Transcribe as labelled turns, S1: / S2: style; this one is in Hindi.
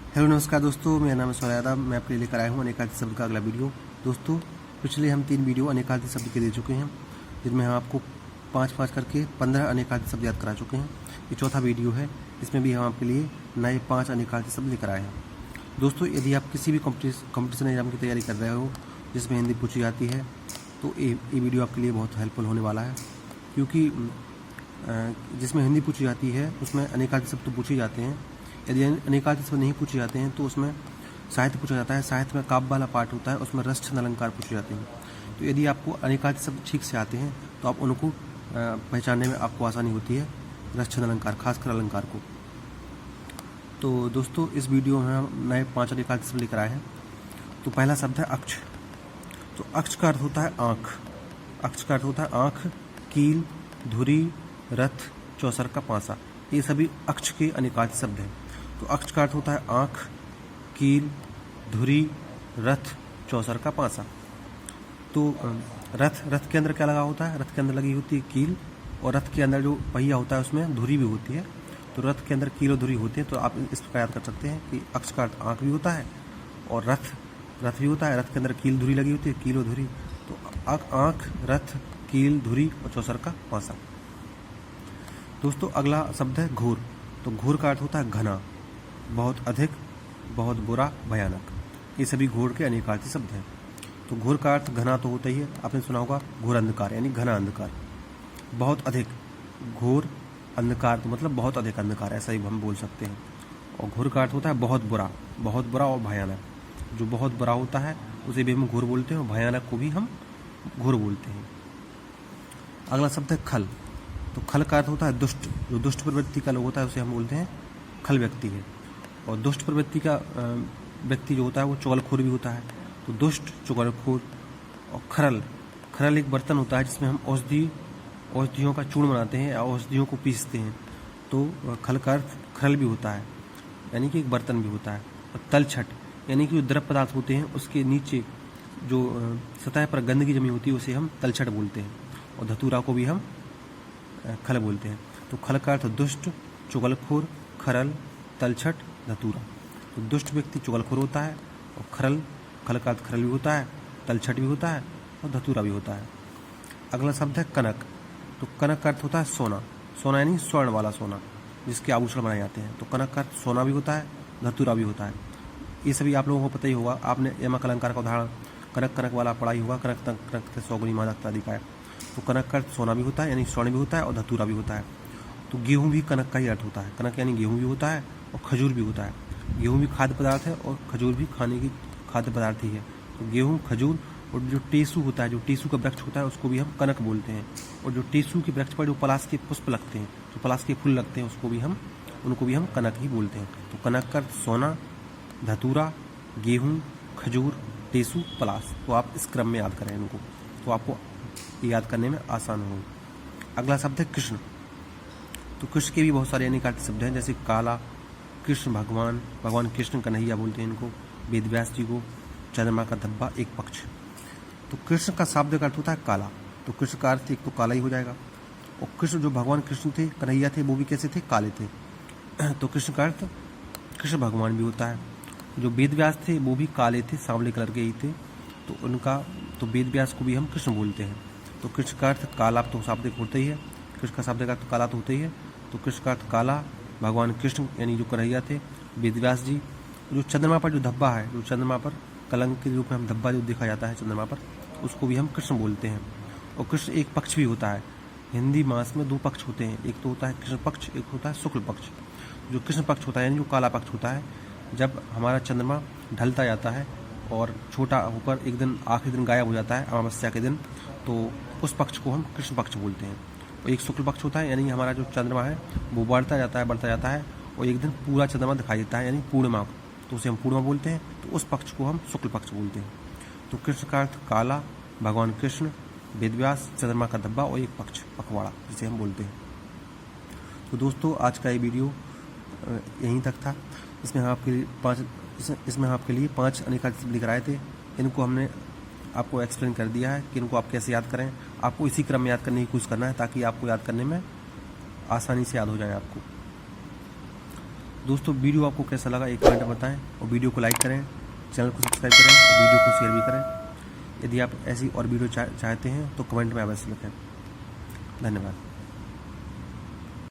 S1: हेलो नमस्कार दोस्तों, मेरा नाम है सोहराब यादव। मैं आपके लिए लेकर आया हूँ अनेकार्थी शब्द का अगला वीडियो। दोस्तों, पिछले हम 3 वीडियो अनेकार्थी शब्द के दे चुके हैं, जिनमें हम आपको 5-5 करके 15 अनेकार्थी शब्द याद करा चुके हैं। ये चौथा वीडियो है, इसमें भी हम आपके लिए नए 5 अनेकार्थी शब्द लेकर आए हैं। दोस्तों, यदि आप किसी भी कॉम्पिटिशन एग्जाम की तैयारी कर रहे हो जिसमें हिंदी पूछी जाती है, तो ये वीडियो आपके लिए बहुत हेल्पफुल होने वाला है, क्योंकि जिसमें हिंदी पूछी जाती है उसमें अनेकार्थी शब्द तो पूछे जाते हैं। यदि अनेकार्थी शब्द नहीं पूछे जाते हैं तो उसमें साहित्य पूछा जाता है। साहित्य में काव्य वाला पार्ट होता है, उसमें रस छंद अलंकार पूछे जाते हैं। तो यदि आपको अनेकार्थी शब्द ठीक से आते हैं तो आप उनको पहचानने में आपको आसानी होती है, रस छंद अलंकार, खासकर अलंकार को। तो दोस्तों, इस वीडियो में हम नए 5 अनेकार्थी शब्द लेकर आए हैं। तो पहला शब्द है अक्ष। तो अक्ष का अर्थ होता है आँख। अक्ष का अर्थ होता है आँख, कील, धुरी, रथ, चौसर का पासा। ये सभी अक्ष के अनेकार्थी शब्द हैं। तो अक्ष का अर्थ होता है आँख, कील, धुरी, रथ, चौसर का पासा। तो रथ के अंदर क्या लगा होता है? रथ के अंदर लगी होती है कील, और रथ के अंदर जो पहिया होता है उसमें धुरी भी होती है। तो रथ के अंदर कील और धुरी होती है। तो आप इस प्रकार याद कर सकते हैं कि अक्ष का अर्थ आँख भी होता है और रथ भी होता है। रथ के अंदर कील धुरी लगी होती है, कील और धुरी। तो आँख, रथ, कील, धुरी और चौसर का पासा। दोस्तों, अगला शब्द है घोर। तो घोर का अर्थ होता है घना, बहुत अधिक, बहुत बुरा, भयानक। ये सभी घोर के अनेकार्थी शब्द हैं। तो घोर का अर्थ घना तो होता ही है, आपने सुना होगा घोर अंधकार, यानी घना अंधकार। बहुत अधिक, घोर अंधकार तो मतलब बहुत अधिक अंधकार, ऐसा ही हम बोल सकते हैं। और घोर का अर्थ होता है बहुत बुरा और भयानक। जो बहुत बुरा होता है उसे भी हम घोर बोलते हैं, और भयानक को भी हम घोर बोलते हैं। अगला शब्द है खल। तो खल का अर्थ होता है दुष्ट। जो दुष्ट प्रवृत्ति का लोग होता है उसे हम बोलते हैं खल व्यक्ति है। और दुष्ट प्रवृत्ति का व्यक्ति जो होता है वो चुगलखोर भी होता है। तो दुष्ट, चुगलखोर। और खरल एक बर्तन होता है जिसमें हम औषधियों का चूर्ण बनाते हैं या औषधियों को पीसते हैं। तो खल का अर्थ खरल भी होता है, यानी कि एक बर्तन भी होता है। और तलछट, यानी कि जो द्रव पदार्थ होते हैं उसके नीचे जो सतह पर गंदगी जमी होती है उसे हम तलछट बोलते हैं। और धतूरा को भी हम खल बोलते हैं। तो खल का अर्थ दुष्ट, चुगलखोर, खरल, तलछट, धतूरा। तो दुष्ट व्यक्ति चुगलखोर होता है, और खल का अर्थ खरल भी होता है, तलछट भी होता है और धतूरा भी होता है। अगला शब्द है कनक। तो कनक का अर्थ होता है सोना। सोना यानी स्वर्ण वाला सोना, जिसके आभूषण बनाए जाते हैं। तो कनक का अर्थ सोना भी होता है, धतूरा भी होता है। ये सभी आप लोगों को पता ही होगा। आपने यमक अलंकार का उदाहरण कनक वाला पढ़ा ही होगा, कनक से 100 गुनी मादकता अधिक है। तो कनक का अर्थ सोना भी होता है, यानी स्वर्ण भी होता है, और धतूरा भी होता है। तो गेहूं भी कनक का ही अर्थ होता है। कनक यानी गेहूं भी होता है और खजूर भी होता है। गेहूं भी खाद्य पदार्थ है और खजूर भी खाने की खाद्य पदार्थ ही है। तो गेहूं, खजूर, और जो टेसू होता है, जो टेसू का वृक्ष होता है उसको भी हम कनक बोलते हैं। और जो टेसू के वृक्ष पर जो पलाश के पुष्प लगते हैं, जो पलाश के फूल लगते हैं, उनको भी हम कनक ही बोलते हैं। तो कनक का अर्थ सोना, धतूरा, गेहूं, खजूर, टेसू, पलाश। तो आप इस क्रम में याद करें इनको, तो आपको याद करने में आसान हो। अगला शब्द है कृष्ण। तो कृष्ण के भी बहुत सारे अनेकार्थी शब्द हैं, जैसे काला, कृष्ण भगवान कृष्ण कन्हैया बोलते हैं इनको, वेदव्यास जी को, चंद्रमा का धब्बा, एक पक्ष। तो कृष्ण का शाब्दिक अर्थ होता है काला। तो कृष्ण का अर्थ एक तो काला ही हो जाएगा। और कृष्ण, जो भगवान कृष्ण थे, कन्हैया थे, वो भी कैसे थे? काले थे। तो कृष्ण का अर्थ कृष्ण भगवान भी होता है। जो वेदव्यास थे वो भी काले थे, सांवले कलर के ही थे। तो वेदव्यास को भी हम कृष्ण बोलते हैं। तो कृष्ण का अर्थ काला तो शाब्दिक होता ही है, कृष्ण का शाब्दिक अर्थ काला तो होता ही है। तो कृष्ण का अर्थ काला, भगवान कृष्ण यानी जो कन्हैया थे, वेदव्यास जी। जो चंद्रमा पर जो धब्बा है, जो चंद्रमा पर कलंक के रूप में हम धब्बा जो देखा जाता है चंद्रमा पर, उसको भी हम कृष्ण बोलते हैं। और कृष्ण एक पक्ष भी होता है। हिंदी मास में 2 पक्ष होते हैं, एक तो होता है कृष्ण पक्ष, एक होता है शुक्ल पक्ष। जो कृष्ण पक्ष होता है यानी जो काला पक्ष होता है, जब हमारा चंद्रमा ढलता जाता है और छोटा होकर एक दिन आखिरी दिन गायब हो जाता है, अमावस्या के दिन, तो उस पक्ष को हम कृष्ण पक्ष बोलते हैं। और एक शुक्ल पक्ष होता है, यानी हमारा जो चंद्रमा है वो बढ़ता जाता है और एक दिन पूरा चंद्रमा दिखाई देता है, यानी पूर्णिमा, तो उसे हम पूर्णिमा बोलते हैं। तो उस पक्ष को हम शुक्ल पक्ष बोलते हैं। तो कृष्ण का अर्थ काला, भगवान कृष्ण, वेदव्यास, चंद्रमा का धब्बा और एक पक्ष, पखवाड़ा, जिसे हम बोलते हैं। तो दोस्तों, आज का ये वीडियो यहीं तक था। इसमें हम आपके लिए 5 अनेकार्थी शब्द लेकर आए थे। इनको हमने आपको एक्सप्लेन कर दिया है कि इनको आप कैसे याद करें। आपको इसी क्रम में याद करने की कोशिश करना है, ताकि आपको याद करने में आसानी से याद हो जाए आपको। दोस्तों वीडियो आपको कैसा लगा एक कमेंट में बताएं और वीडियो को लाइक करें, चैनल को सब्सक्राइब करें और वीडियो को शेयर भी करें। यदि आप ऐसी और वीडियो चाहते हैं तो कमेंट में अवश्य लिखें। धन्यवाद।